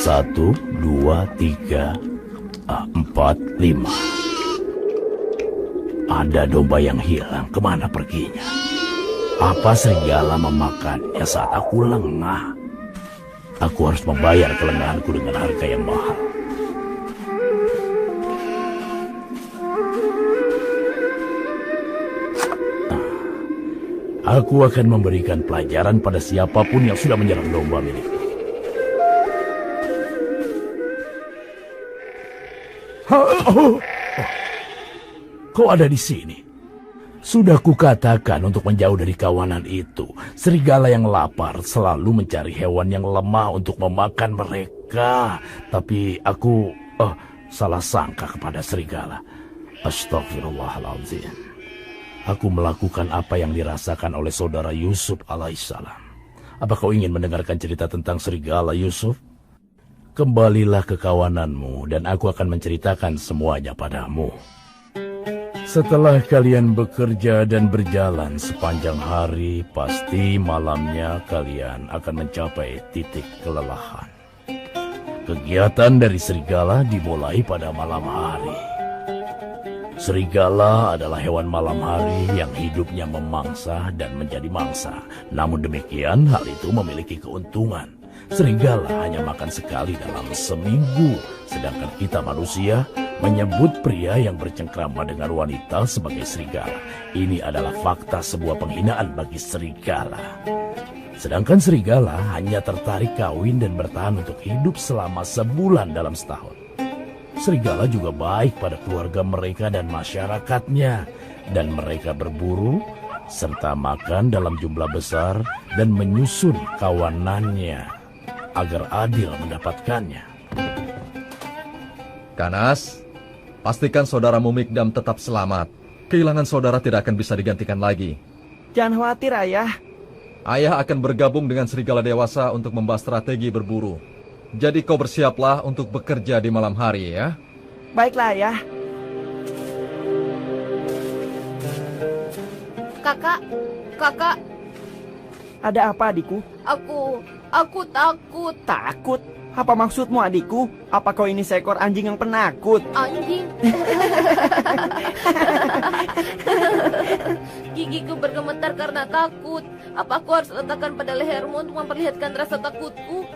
1, 2, 3, 4, 5. Ada domba yang hilang, kemana perginya? Apa serigala memakannya saat aku lengah? Aku harus membayar kelengahanku dengan harga yang mahal. Aku akan memberikan pelajaran pada siapapun yang sudah menyerang domba milikku. Kau ada di sini. Sudah kukatakan untuk menjauh dari kawanan itu. Serigala yang lapar selalu mencari hewan yang lemah untuk memakan mereka. Tapi aku salah sangka kepada serigala. Astaghfirullahaladzim. Aku melakukan apa yang dirasakan oleh saudara Yusuf alaihissalam. Apa kau ingin mendengarkan cerita tentang serigala, Yusuf? Kembalilah ke kawananmu dan aku akan menceritakan semuanya padamu. Setelah kalian bekerja dan berjalan sepanjang hari, pasti malamnya kalian akan mencapai titik kelelahan. Kegiatan dari serigala dimulai pada malam hari. Serigala adalah hewan malam hari yang hidupnya memangsa dan menjadi mangsa. Namun demikian, hal itu memiliki keuntungan. Serigala hanya makan sekali dalam seminggu, sedangkan kita manusia menyebut pria yang bercengkrama dengan wanita sebagai serigala. Ini adalah fakta sebuah penghinaan bagi serigala. Sedangkan serigala hanya tertarik kawin dan bertahan untuk hidup selama sebulan dalam setahun. Serigala juga baik pada keluarga mereka dan masyarakatnya, dan mereka berburu serta makan dalam jumlah besar dan menyusun kawanannya agar adil mendapatkannya. Kanas, pastikan saudaramu Mikdam tetap selamat. Kehilangan saudara tidak akan bisa digantikan lagi. Jangan khawatir, Ayah. Ayah akan bergabung dengan serigala dewasa untuk membahas strategi berburu. Jadi kau bersiaplah untuk bekerja di malam hari ya. Baiklah, Ayah. Kakak. Ada apa, adikku? Aku takut. Takut? Apa maksudmu, adikku? Apa kau ini seekor anjing yang penakut? Anjing. Gigiku bergemetar karena takut. Apa aku harus letakkan pada lehermu untuk memperlihatkan rasa takutku?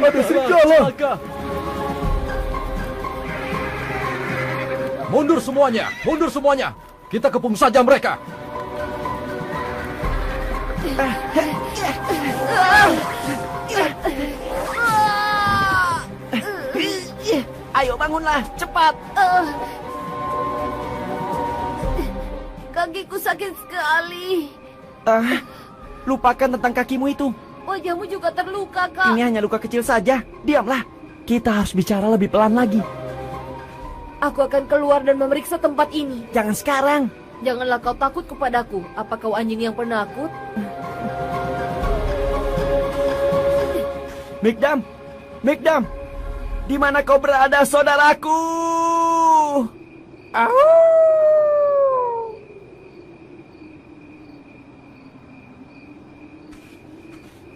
Ada serigala! Mundur semuanya! Kita kepung saja mereka! Ayo bangunlah, cepat! Kakiku sakit sekali. Lupakan tentang kakimu itu. Wajahmu juga terluka, Kak. Ini hanya luka kecil saja. Diamlah. Kita harus bicara lebih pelan lagi. Aku akan keluar dan memeriksa tempat ini. Jangan sekarang. Janganlah kau takut kepadaku. Apa kau anjing yang penakut? Mikdam, di mana kau berada, saudaraku?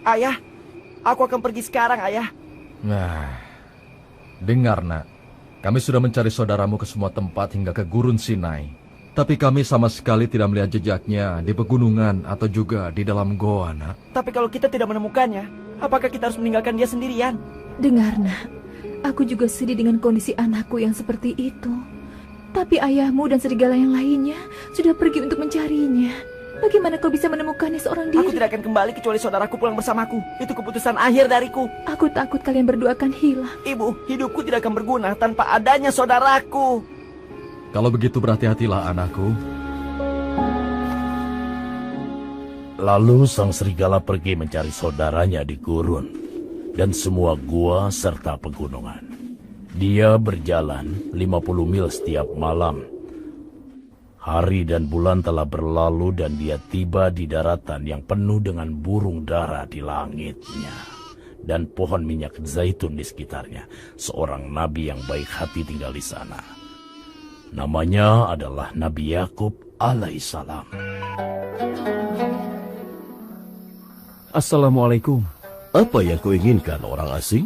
Ayah, aku akan pergi sekarang, Ayah. Nah, dengar nak, kami sudah mencari saudaramu ke semua tempat hingga ke Gurun Sinai. Tapi kami sama sekali tidak melihat jejaknya di pegunungan atau juga di dalam goa, nak. Tapi kalau kita tidak menemukannya, apakah kita harus meninggalkan dia sendirian? Dengar, nak, aku juga sedih dengan kondisi anakku yang seperti itu. Tapi ayahmu dan serigala yang lainnya sudah pergi untuk mencarinya. Bagaimana kau bisa menemukannya seorang diri? Aku tidak akan kembali kecuali saudaraku pulang bersamaku. Itu keputusan akhir dariku. Aku takut kalian berdua akan hilang. Ibu, hidupku tidak akan berguna tanpa adanya saudaraku. Kalau begitu berhati-hatilah anakku. Lalu sang serigala pergi mencari saudaranya di gurun dan semua gua serta pegunungan. Dia berjalan 50 mil setiap malam. Hari dan bulan telah berlalu dan dia tiba di daratan yang penuh dengan burung dara di langitnya dan pohon minyak zaitun di sekitarnya. Seorang nabi yang baik hati tinggal di sana. Namanya adalah Nabi Yakub alaihissalam. Assalamualaikum. Apa yang kau inginkan, orang asing?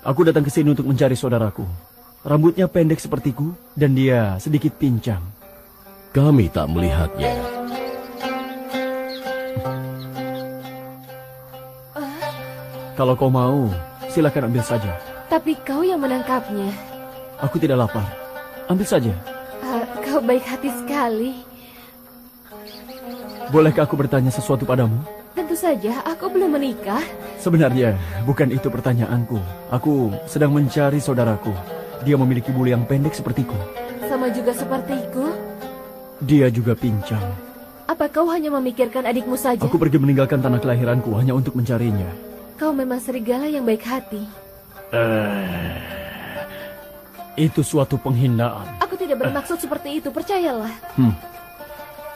Aku datang ke sini untuk mencari saudaraku. Rambutnya pendek sepertiku dan dia sedikit pincang. Kami tak melihatnya. Kalau kau mau, silakan ambil saja. Tapi kau yang menangkapnya. Aku tidak lapar. Ambil saja. Kau baik hati sekali. Bolehkah aku bertanya sesuatu padamu? Tentu saja, aku belum menikah. Sebenarnya, bukan itu pertanyaanku. Aku sedang mencari saudaraku. Dia memiliki bulu yang pendek sepertiku. Sama juga sepertiku. Dia juga pincang. Apa kau hanya memikirkan adikmu saja? Aku pergi meninggalkan tanah kelahiranku hanya untuk mencarinya. Kau memang serigala yang baik hati. Itu suatu penghinaan. Aku tidak bermaksud seperti itu, percayalah.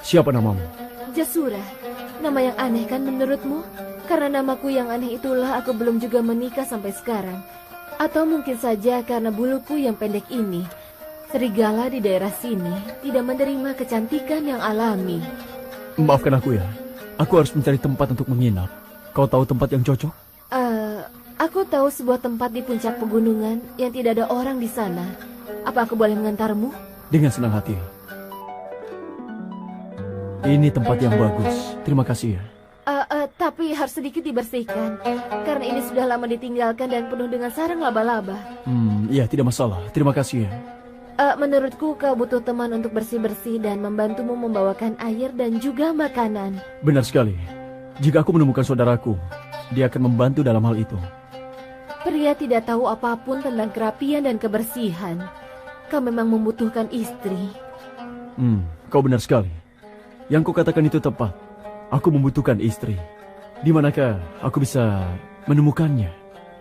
Siapa namamu? Jasura. Nama yang aneh kan menurutmu? Karena namaku yang aneh itulah aku belum juga menikah sampai sekarang. Atau mungkin saja karena buluku yang pendek ini. Serigala di daerah sini tidak menerima kecantikan yang alami. Maafkan aku ya. Aku harus mencari tempat untuk menginap. Kau tahu tempat yang cocok? Aku tahu sebuah tempat di puncak pegunungan yang tidak ada orang di sana. Apa aku boleh mengantarmu? Dengan senang hati. Ini tempat yang bagus. Terima kasih ya. Tapi harus sedikit dibersihkan. Karena ini sudah lama ditinggalkan dan penuh dengan sarang laba-laba. Iya, tidak masalah. Terima kasih ya. Menurutku kau butuh teman untuk bersih-bersih dan membantumu membawakan air dan juga makanan. Benar sekali. Jika aku menemukan saudaraku, dia akan membantu dalam hal itu. Pria tidak tahu apapun tentang kerapian dan kebersihan. Kau memang membutuhkan istri. Kau benar sekali. Yang kau katakan itu tepat. Aku membutuhkan istri. Di manakah aku bisa menemukannya?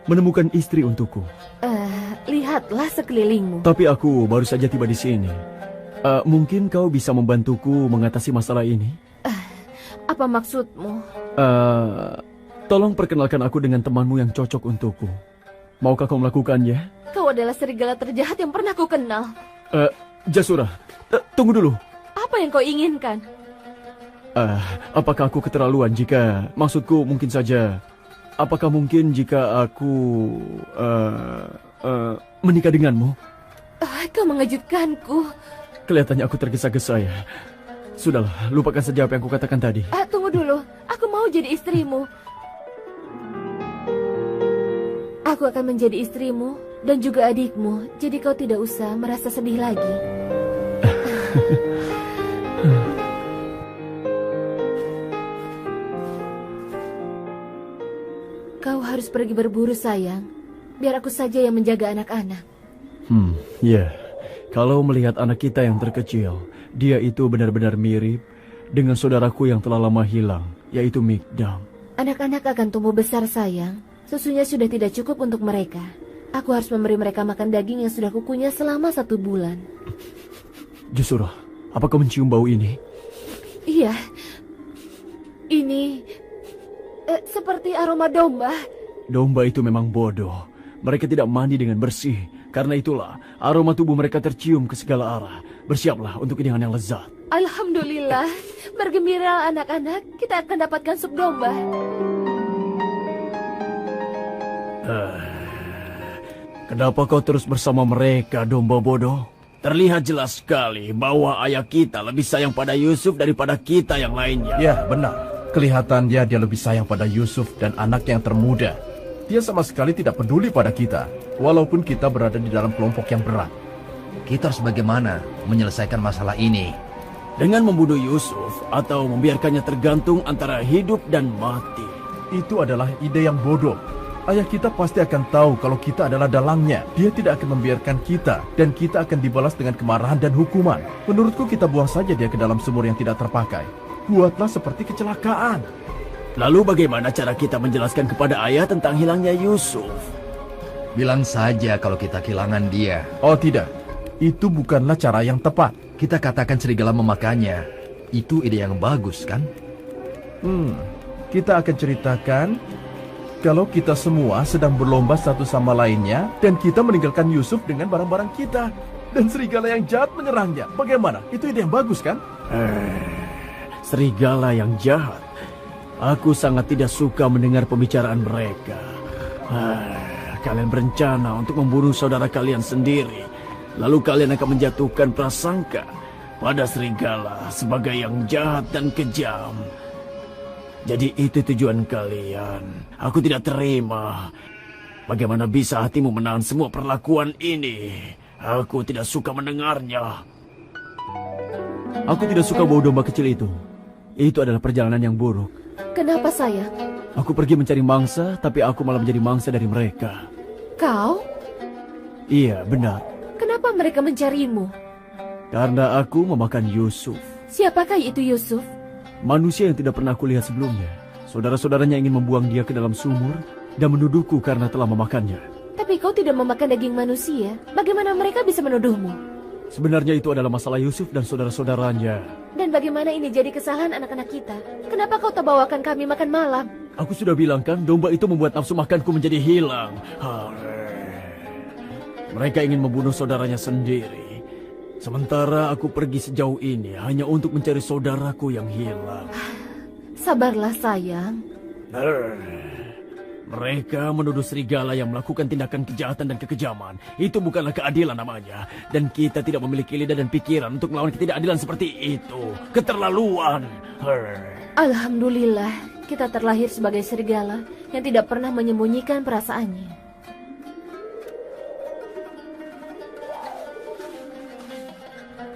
Menemukan istri untukku. Lihatlah sekelilingmu. Tapi aku baru saja tiba di sini. Mungkin kau bisa membantuku mengatasi masalah ini? Apa maksudmu? Tolong perkenalkan aku dengan temanmu yang cocok untukku. Maukah kau melakukannya? Kau adalah serigala terjahat yang pernah ku kenal. Jasura, tunggu dulu. Apa yang kau inginkan? Apakah aku keterlaluan jika... Maksudku mungkin saja... Apakah mungkin jika aku... menikah denganmu? Kau mengejutkanku. Kelihatannya aku tergesa-gesa ya. Sudahlah, lupakan saja apa yang kukatakan tadi. Tunggu dulu, aku mau jadi istrimu. Aku akan menjadi istrimu dan juga adikmu. Jadi kau tidak usah merasa sedih lagi. Kau harus pergi berburu sayang. Biar aku saja yang menjaga anak-anak. Ya. Kalau melihat anak kita yang terkecil, dia itu benar-benar mirip dengan saudaraku yang telah lama hilang, yaitu Mikdam. Anak-anak akan tumbuh besar sayang. Susunya sudah tidak cukup untuk mereka. Aku harus memberi mereka makan daging yang sudah kukunyah selama 1 bulan. Jasura, apa kau mencium bau ini? Iya. Ini... seperti aroma domba. Domba itu memang bodoh. Mereka tidak mandi dengan bersih. Karena itulah aroma tubuh mereka tercium ke segala arah. Bersiaplah untuk hidangan yang lezat. Alhamdulillah. Bergembira anak-anak. Kita akan dapatkan sup domba. Kenapa kau terus bersama mereka, domba bodoh? Terlihat jelas sekali bahwa ayah kita lebih sayang pada Yusuf daripada kita yang lainnya. Ya, benar. Kelihatan dia lebih sayang pada Yusuf dan anak yang termuda. Dia sama sekali tidak peduli pada kita, walaupun kita berada di dalam kelompok yang berat. Kita harus bagaimana menyelesaikan masalah ini? Dengan membunuh Yusuf atau membiarkannya tergantung antara hidup dan mati. Itu adalah ide yang bodoh. Ayah kita pasti akan tahu kalau kita adalah dalangnya. Dia tidak akan membiarkan kita, dan kita akan dibalas dengan kemarahan dan hukuman. Menurutku kita buang saja dia ke dalam sumur yang tidak terpakai. Buatlah seperti kecelakaan. Lalu bagaimana cara kita menjelaskan kepada ayah tentang hilangnya Yusuf? Bilang saja kalau kita kehilangan dia. Oh tidak, itu bukanlah cara yang tepat. Kita katakan serigala memakannya. Itu ide yang bagus, kan? Kita akan ceritakan kalau kita semua sedang berlomba satu sama lainnya dan kita meninggalkan Yusuf dengan barang-barang kita. Dan serigala yang jahat menyerangnya. Bagaimana? Itu ide yang bagus, kan? Serigala yang jahat. Aku sangat tidak suka mendengar pembicaraan mereka. Kalian berencana untuk membunuh saudara kalian sendiri. Lalu kalian akan menjatuhkan prasangka pada serigala sebagai yang jahat dan kejam. Jadi itu tujuan kalian. Aku tidak terima. Bagaimana bisa hatimu menahan semua perlakuan ini? Aku tidak suka mendengarnya. Aku tidak suka bau domba kecil itu. Itu adalah perjalanan yang buruk. Kenapa sayang? Aku pergi mencari mangsa, tapi aku malah menjadi mangsa dari mereka. Kau? Iya, benar. Kenapa mereka mencarimu? Karena aku memakan Yusuf. Siapakah itu Yusuf? Manusia yang tidak pernah kulihat sebelumnya. Saudara-saudaranya ingin membuang dia ke dalam sumur dan menuduhku karena telah memakannya. Tapi kau tidak memakan daging manusia. Bagaimana mereka bisa menuduhmu? Sebenarnya itu adalah masalah Yusuf dan saudara-saudaranya. Dan bagaimana ini jadi kesalahan anak-anak kita? Kenapa kau tak bawakan kami makan malam? Aku sudah bilang kan, domba itu membuat nafsu makanku menjadi hilang. Mereka ingin membunuh saudaranya sendiri. Sementara aku pergi sejauh ini hanya untuk mencari saudaraku yang hilang. Sabarlah sayang. Mereka menuduh serigala yang melakukan tindakan kejahatan dan kekejaman. Itu bukanlah keadilan namanya. Dan kita tidak memiliki lidah dan pikiran untuk melawan ketidakadilan seperti itu. Keterlaluan. Alhamdulillah, kita terlahir sebagai serigala yang tidak pernah menyembunyikan perasaannya.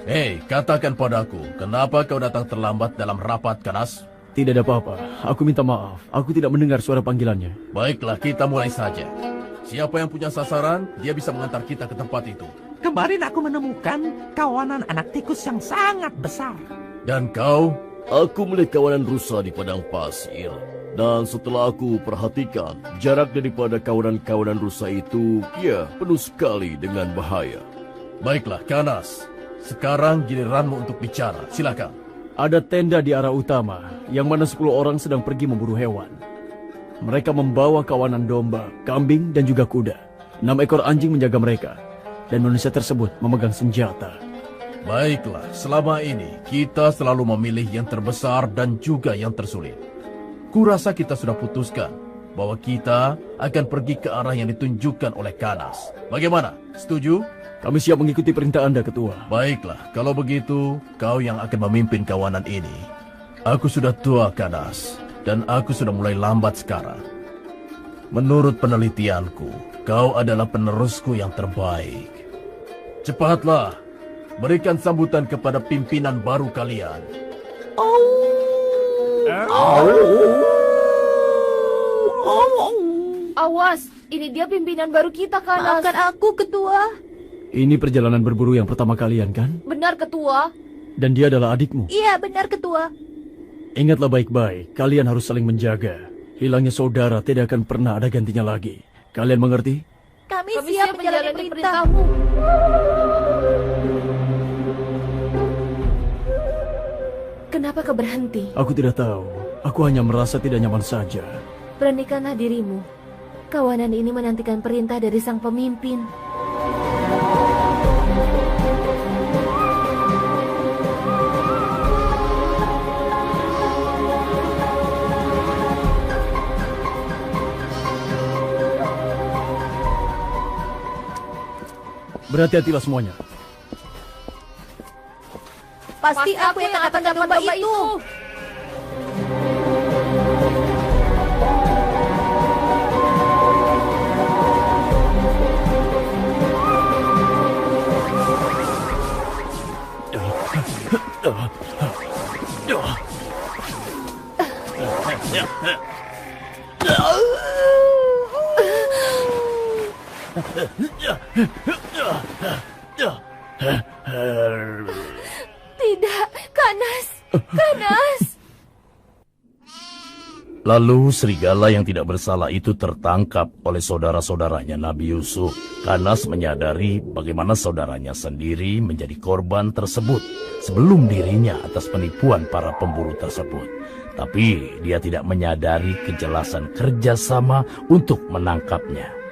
Hei, katakan padaku, kenapa kau datang terlambat dalam rapat, Kanas? Tidak ada apa-apa. Aku minta maaf. Aku tidak mendengar suara panggilannya. Baiklah, kita mulai saja. Siapa yang punya sasaran, dia bisa mengantar kita ke tempat itu. Kemarin aku menemukan kawanan anak tikus yang sangat besar. Dan kau? Aku melihat kawanan rusa di padang pasir. Dan setelah aku perhatikan, jarak daripada kawanan-kawanan rusa itu, ya, penuh sekali dengan bahaya. Baiklah, Kanas. Sekarang giliranmu untuk bicara. Silakan. Ada tenda di arah utama, yang mana 10 orang sedang pergi memburu hewan. Mereka membawa kawanan domba, kambing, dan juga kuda. 6 ekor anjing menjaga mereka, dan manusia tersebut memegang senjata. Baiklah, selama ini kita selalu memilih yang terbesar dan juga yang tersulit. Kurasa kita sudah putuskan bahwa kita akan pergi ke arah yang ditunjukkan oleh Kanas. Bagaimana? Setuju? Kami siap mengikuti perintah Anda, Ketua. Baiklah, kalau begitu, kau yang akan memimpin kawanan ini. Aku sudah tua, Kanas, dan aku sudah mulai lambat sekarang. Menurut penelitianku, kau adalah penerusku yang terbaik. Cepatlah, berikan sambutan kepada pimpinan baru kalian. Awas, ini dia pimpinan baru kita, Kanas. Maafkan aku, Ketua. Ini perjalanan berburu yang pertama kalian, kan? Benar, Ketua. Dan dia adalah adikmu. Iya, benar, Ketua. Ingatlah baik-baik, kalian harus saling menjaga. Hilangnya saudara tidak akan pernah ada gantinya lagi. Kalian mengerti? Kami siap menjalani perintahmu. Kenapa kau berhenti? Aku tidak tahu. Aku hanya merasa tidak nyaman saja. Beranikanlah dirimu. Kawanan ini menantikan perintah dari sang pemimpin. Berhati-hatilah semuanya. Pasti aku yang akan dapat domba itu. Tidak, Kanas. Kanas. Lalu serigala yang tidak bersalah itu tertangkap oleh saudara-saudaranya Nabi Yusuf. Kanas menyadari bagaimana saudaranya sendiri menjadi korban tersebut sebelum dirinya atas penipuan para pemburu tersebut. Tapi dia tidak menyadari kejelasan kerjasama untuk menangkapnya.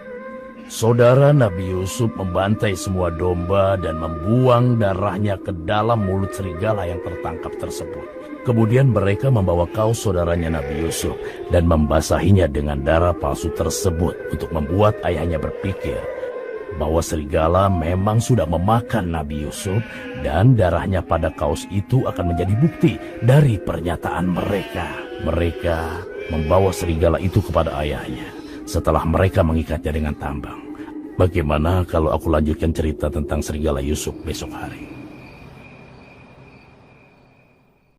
Saudara Nabi Yusuf membantai semua domba dan membuang darahnya ke dalam mulut serigala yang tertangkap tersebut. Kemudian mereka membawa kaos saudaranya Nabi Yusuf dan membasahinya dengan darah palsu tersebut untuk membuat ayahnya berpikir bahwa serigala memang sudah memakan Nabi Yusuf dan darahnya pada kaos itu akan menjadi bukti dari pernyataan mereka. Mereka membawa serigala itu kepada ayahnya setelah mereka mengikatnya dengan tambang. Bagaimana kalau aku lanjutkan cerita tentang serigala Yusuf besok hari?